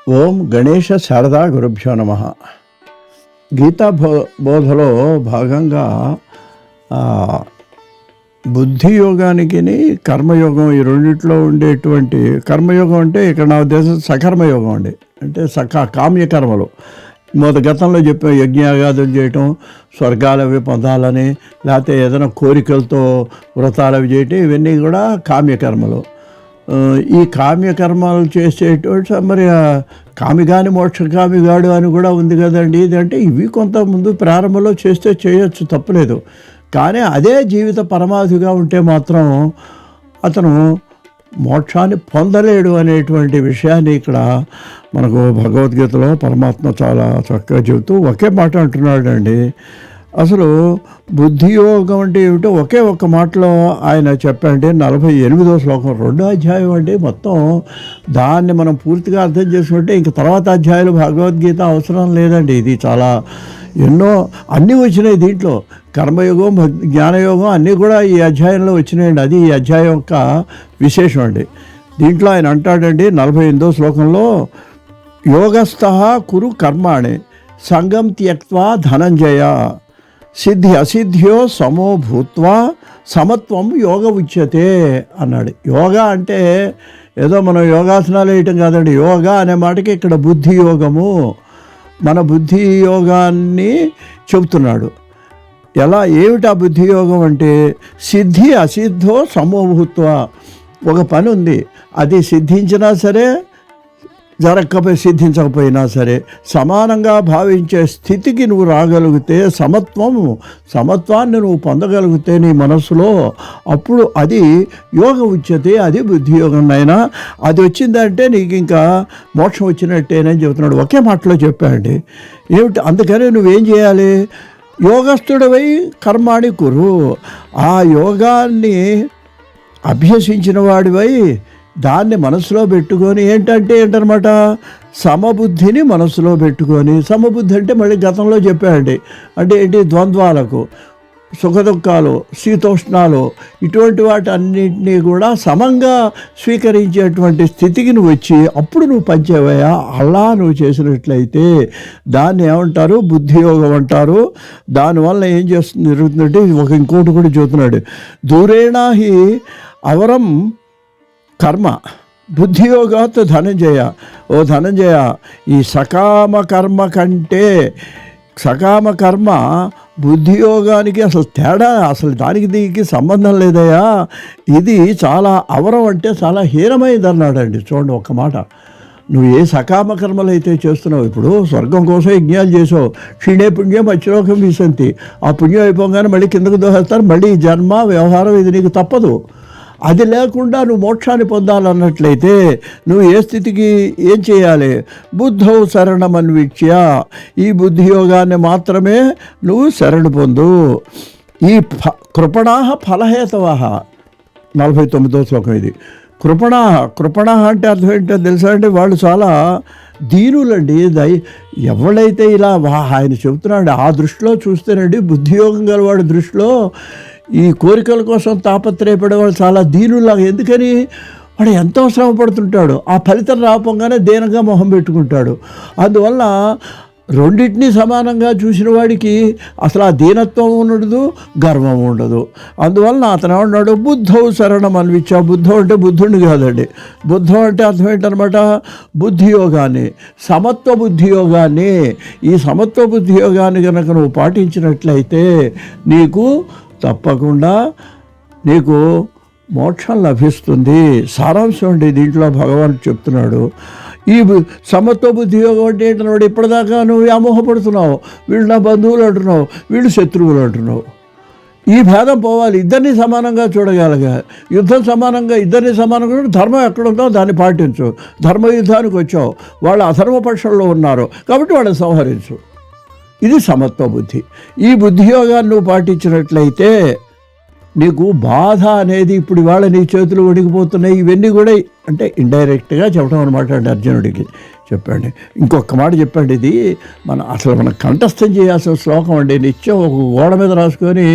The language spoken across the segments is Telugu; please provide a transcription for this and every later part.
ఓం గణేశ శారదా గురుభ్యో నమః. గీతా బోధలో భాగంగా బుద్ధి యోగానికి కర్మయోగం ఈ రెండిట్లో ఉండేటువంటి కర్మయోగం అంటే ఇక్కడ నా ఉద్దేశం సకర్మయోగం అండి. అంటే కామ్యకర్మలు గతంలో చెప్పాం, యజ్ఞయాగాదులు చేయటం, స్వర్గాలవి పొందాలని, లేకపోతే ఏదైనా కోరికలతో వ్రతాలవి చేయటం, ఇవన్నీ కూడా కామ్యకర్మలు. ఈ కామ్యకర్మలు చేసేటువంటి మరి కామిగాని మోక్షకామిగాడు అని కూడా ఉంది కదండి. ఇదంటే ఇవి కొంత ముందు ప్రారంభంలో చేస్తే చేయొచ్చు, తప్పలేదు. కానీ అదే జీవిత పరమావధిగా ఉంటే మాత్రం అతను మోక్షాన్ని పొందలేడు అనేటువంటి విషయాన్ని ఇక్కడ మనకు భగవద్గీతలో పరమాత్మ చాలా చక్కగా చెబుతూ ఒకే మాట అంటున్నాడండి. అసలు బుద్ధియోగం అంటే ఏమిటో ఒకే ఒక్క మాటలో ఆయన చెప్పండి. 48వ శ్లోకం 2వ అధ్యాయం అండి. మొత్తం దాన్ని మనం పూర్తిగా అర్థం చేసుకుంటే ఇంక తర్వాత అధ్యాయాలు భగవద్గీత అవసరం లేదండి. ఇది చాలా ఎన్నో అన్నీ వచ్చినాయి దీంట్లో. కర్మయోగం, జ్ఞానయోగం అన్నీ కూడా ఈ అధ్యాయంలో వచ్చినాయండి. అది ఈ అధ్యాయం యొక్క విశేషం అండి. దీంట్లో ఆయన అంటాడండి 48వ శ్లోకంలో, యోగస్థః కురు కర్మాణి సంగం త్యక్త్వా ధనంజయ సిద్ధి అసిద్ధ్యో సమో భూత్వా సమత్వం యోగ ఉచ్యతే అన్నాడు. యోగా అంటే ఏదో మనం యోగాసనాలు వేయటం కాదండి. యోగా అనే మాటకి ఇక్కడ బుద్ధి యోగము, మన బుద్ధి యోగాన్ని చెబుతున్నాడు. ఏమిటా బుద్ధి యోగం అంటే, సిద్ధి అసిద్ధో సమోభూత్వ. ఒక పని ఉంది, అది సిద్ధించినా సరే జరగకపోయి సిద్ధించకపోయినా సరే సమానంగా భావించే స్థితికి నువ్వు రాగలిగితే, సమత్వాన్ని నువ్వు పొందగలిగితే నీ మనసులో, అప్పుడు అది యోగ ఉచ్యతే, అది బుద్ధి యోగం. అయినా అది వచ్చిందంటే నీకు ఇంకా మోక్షం వచ్చినట్టేనని చెబుతున్నాడు. ఒకే మాటలో చెప్పాడండి. ఏమిటి? అందుకని నువ్వేం చేయాలి? యోగస్థుడవై కర్మాణి కురు. ఆ యోగాన్ని అభ్యసించిన వాడివై దాన్ని మనసులో పెట్టుకొని ఏంటనమాట, సమబుద్ధిని మనసులో పెట్టుకొని. సమబుద్ధి అంటే మళ్ళీ గతంలో చెప్పాడండి. అంటే ఏంటి? ద్వంద్వాలకు, సుఖదుఖాలు, శీతోష్ణాలు, ఇటువంటి వాటన్నింటినీ కూడా సమంగా స్వీకరించేటువంటి స్థితికి నువ్వు వచ్చి అప్పుడు నువ్వు పంచేవయ్యా. అలా నువ్వు చేసినట్లయితే దాన్ని ఏమంటారు? బుద్ధియోగం అంటారు. దానివల్ల ఏం జరుగుతుందంటే ఇంకోటి కూడా చెబుతున్నాడు. దూరేణాహి అవరం కర్మ బుద్ధియోగాత్ ధనంజయ. ఓ ధనంజయ, ఈ సకామ కర్మ కంటే సకామ కర్మ బుద్ధియోగానికి అసలు తేడా, అసలు దానికి దీనికి సంబంధం లేదయా. ఇది చాలా అవరం అంటే చాలా హీనమైంది అన్నాడండి. చూడండి ఒక్క మాట. నువ్వు ఏ సకామ కర్మలు అయితే చేస్తున్నావు, ఇప్పుడు స్వర్గం కోసం యజ్ఞాలు చేసావు, క్షీణే పుణ్యం అచ్చిలోకం విసంతి. ఆ పుణ్యం అయిపోగానే మళ్ళీ కిందకు దోహేస్తారు, మళ్ళీ జన్మ వ్యవహారం, ఇది నీకు తప్పదు. అది లేకుండా నువ్వు మోక్షాన్ని పొందాలన్నట్లయితే నువ్వు ఏ స్థితికి ఏం చేయాలి? బుద్ధౌ శరణమన్విచ్య, ఈ బుద్ధియోగాన్ని మాత్రమే నువ్వు శరణు పొందు. ఈ కృపణాహ ఫలహేతవః 49వ శ్లోకం ఇది. కృపణ అంటే అర్థం ఏంటో తెలుసా అండి? వాళ్ళు చాలా దీనులండి. ఎవడైతే ఇలా ఆయన చెబుతున్నాడు ఆ దృష్టిలో చూస్తేనండి, బుద్ధియోగం గలవాడి దృష్టిలో ఈ కోరికల కోసం తాపత్రయపడే వాళ్ళు చాలా దీనులాగా. ఎందుకని? వాడు ఎంతో శ్రమ పడుతుంటాడు, ఆ ఫలితం రాకపోగానే దీనంగా మొహం పెట్టుకుంటాడు. అందువల్ల రెండింటినీ సమానంగా చూసిన వాడికి అసలు ఆ దీనత్వం ఉండదు, గర్వం ఉండదు. అందువల్ల అతను ఏమన్నాడు? బుద్ధౌ శరణం అన్విచ్చా. బుద్ధం అంటే బుద్ధుడిని కాదండి. బుద్ధం అంటే అర్థం ఏంటనమాట? బుద్ధియోగాన్ని, సమత్వ బుద్ధియోగాన్ని. ఈ సమత్వ బుద్ధియోగాన్ని కనుక నువ్వు పాటించినట్లయితే నీకు తప్పకుండా నీకు మోక్షం లభిస్తుంది. సారాంశం అండి దీంట్లో భగవాన్ చెప్తున్నాడు. ఈ సమత్వ బుద్ధియోగం అంటే ఏంటన్నాడు? ఇప్పటిదాకా నువ్వు వ్యామోహపడుతున్నావు, వీళ్ళు నా బంధువులు అంటున్నావు, వీళ్ళు శత్రువులు అంటున్నావు. ఈ భేదం పోవాలి, ఇద్దరిని సమానంగా చూడగలగా. యుద్ధం సమానంగా, ఇద్దరిని సమానంగా. ధర్మం ఎక్కడుందో దాన్ని పాటించు. ధర్మ యుద్ధానికి వచ్చావు, వాళ్ళు అధర్మపక్షంలో ఉన్నారు కాబట్టి వాళ్ళని సంహరించు. ఇది సమత్వ బుద్ధి. ఈ బుద్ధియోగాన్ని నువ్వు పాటించినట్లయితే నీకు బాధ అనేది, ఇప్పుడు ఇవాళ నీ చేతులు వణికిపోతున్నాయి, ఇవన్నీ కూడా అంటే ఇండైరెక్ట్గా చెప్పడం అనమాట అండి. అర్జునుడికి చెప్పండి. ఇంకొక మాట చెప్పండి. ఇది మనం కంఠస్థం చేయాల్సిన శ్లోకం అండి. నిత్యం ఒక గోడ మీద రాసుకొని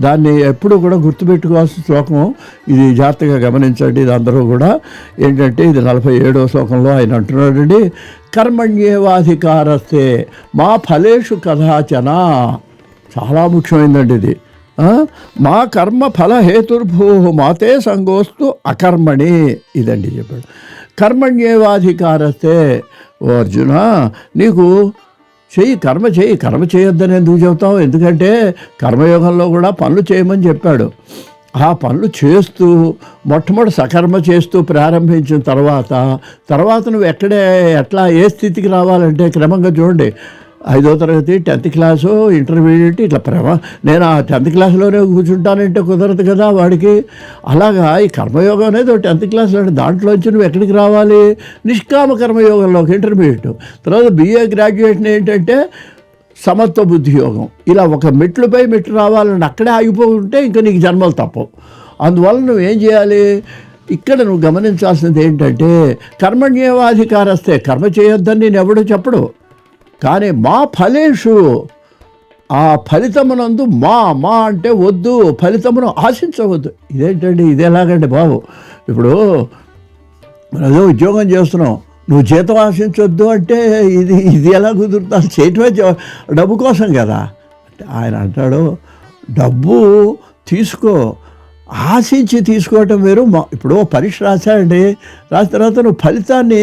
దాన్ని ఎప్పుడూ కూడా గుర్తుపెట్టుకోవాల్సిన శ్లోకం ఇది. జాగ్రత్తగా గమనించండి. ఇది అందరూ కూడా ఏంటంటే ఇది 47వ శ్లోకంలో ఆయన అంటున్నాడండి, కర్మణ్యేవాధికారస్తే మా ఫలేషు కదాచన. చాలా ముఖ్యమైనదండి ఇది. మా కర్మ ఫల హేతుర్భూ మాతే సంగోస్తు అకర్మణి. ఇదండి చెప్పాడు. కర్మణ్యేవాధికారస్తే, ఓ అర్జున నీకు కర్మ చేయొద్దని ఎందుకు చెబుతావు? ఎందుకంటే కర్మయోగంలో కూడా పనులు చేయమని చెప్పాడు. ఆ పనులు చేస్తూ మొట్టమొదటి సకర్మ చేస్తూ ప్రారంభించిన తర్వాత నువ్వు ఎట్లా ఏ స్థితికి రావాలంటే క్రమంగా చూడండి, 5వ తరగతి 10th క్లాసు ఇంటర్మీడియట్ ఇట్లా నేను ఆ 10th క్లాస్లోనే కూర్చుంటానంటే కుదరదు కదా వాడికి. అలాగా ఈ కర్మయోగం అనేది 10th క్లాస్లో, దాంట్లోంచి నువ్వు ఎక్కడికి రావాలి? నిష్కామ కర్మయోగంలోకి ఇంటర్మీడియట్. తర్వాత BA గ్రాడ్యుయేషన్ ఏంటంటే సమత్వ బుద్ధి యోగం. ఇలా ఒక మెట్లుపై మెట్లు రావాలని అక్కడే ఆగిపోతుంటే ఇంకా నీకు జన్మలు తప్పవు. అందువల్ల నువ్వేం చేయాలి? ఇక్కడ నువ్వు గమనించాల్సింది ఏంటంటే కర్మణ్యేవాధికారస్తే, కర్మ చేయొద్దని నేను ఎవడూ చెప్పడు. కానీ మా ఫలేషు, ఆ ఫలితమునందు మా అంటే వద్దు, ఫలితమును ఆశించవద్దు. ఇదేంటండి, ఇది ఎలాగండి బాబు? ఇప్పుడు ఏదో ఉద్యోగం చేస్తున్నావు, నువ్వు జీతం ఆశించొద్దు అంటే ఇది ఎలా కుదురుతాను? చేయటమే డబ్బు కోసం కదా. ఆయన అంటాడు, డబ్బు తీసుకో, ఆశించి తీసుకోవటం వేరు. ఇప్పుడు పరీక్ష రాశాడండి, రాసిన తర్వాత నువ్వు ఫలితాన్ని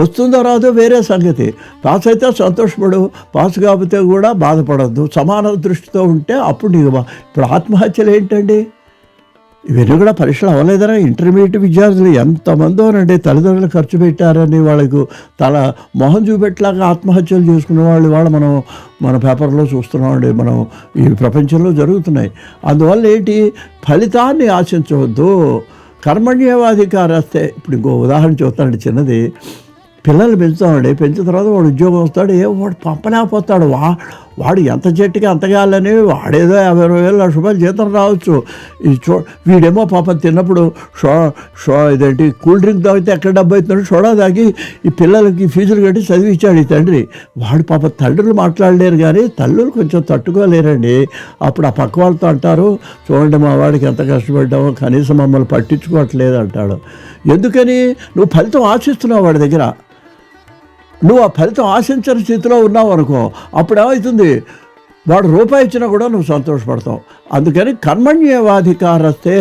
వస్తుందో రాదో వేరే సంగతి. పాస్ అయితే సంతోషపడు, పాస్ కాకపోతే కూడా బాధపడద్దు. సమాన దృష్టితో ఉంటే అప్పుడు నీకు ఇప్పుడు ఆత్మహత్యలు ఏంటండి? ఇవన్నీ కూడా పరీక్షలు అవ్వలేదరా? ఇంటర్మీడియట్ విద్యార్థులు ఎంతమందోనండి తల్లిదండ్రులు ఖర్చు పెట్టారని వాళ్ళకు మొహం చూపెట్టలాగా ఆత్మహత్యలు చేసుకునే వాళ్ళు మన పేపర్లో చూస్తున్నామండి. మనం ఈ ప్రపంచంలో జరుగుతున్నాయి. అందువల్ల ఏంటి? ఫలితాన్ని ఆశించవద్దు. కర్మణ్యేవాధికారస్తే. ఇప్పుడు ఇంకో ఉదాహరణ చెబుతానండి చిన్నది. పిల్లలు పెంచుతామండి, పెంచిన తర్వాత వాడు ఉద్యోగం వస్తాడు, వాడు పంపలేకపోతాడు. వాడు ఎంత చెట్టుకి అంతగాలని వాడేదో 50,000 లక్ష రూపాయలు జీతం రావచ్చు. వీడేమో పాపం తిన్నప్పుడు ఇదేంటి కూల్ డ్రింక్ తాగితే ఎక్కడ డబ్బు అవుతున్నాడు, సోడా తాగి ఈ పిల్లలకి ఫీజులు కట్టి చదివించాడు ఈ తండ్రి. వాడు పాపం తండ్రులు మాట్లాడలేరు, కానీ తల్లులు కొంచెం తట్టుకోలేరండి. అప్పుడు ఆ పక్క వాళ్ళతో అంటారు, చూడండి మా వాడికి ఎంత కష్టపడ్డామో, కనీసం మమ్మల్ని పట్టించుకోవట్లేదు అంటాడు. ఎందుకని? నువ్వు ఫలితం ఆశిస్తున్నావు వాడి దగ్గర. నువ్వు ఆ ఫలితం ఆశించని స్థితిలో ఉన్నావు అనుకో, అప్పుడు ఏమవుతుంది? వాడు రూపాయి ఇచ్చినా కూడా నువ్వు సంతోషపడతావు. అందుకని కర్మణ్యేవాధికారస్తే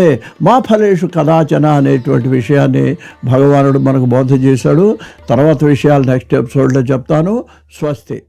మా ఫలేషు కదాచన అనేటువంటి విషయాన్ని భగవానుడు మనకు బోధ చేశాడు. తర్వాత విషయాలు నెక్స్ట్ ఎపిసోడ్లో చెప్తాను. స్వస్తి.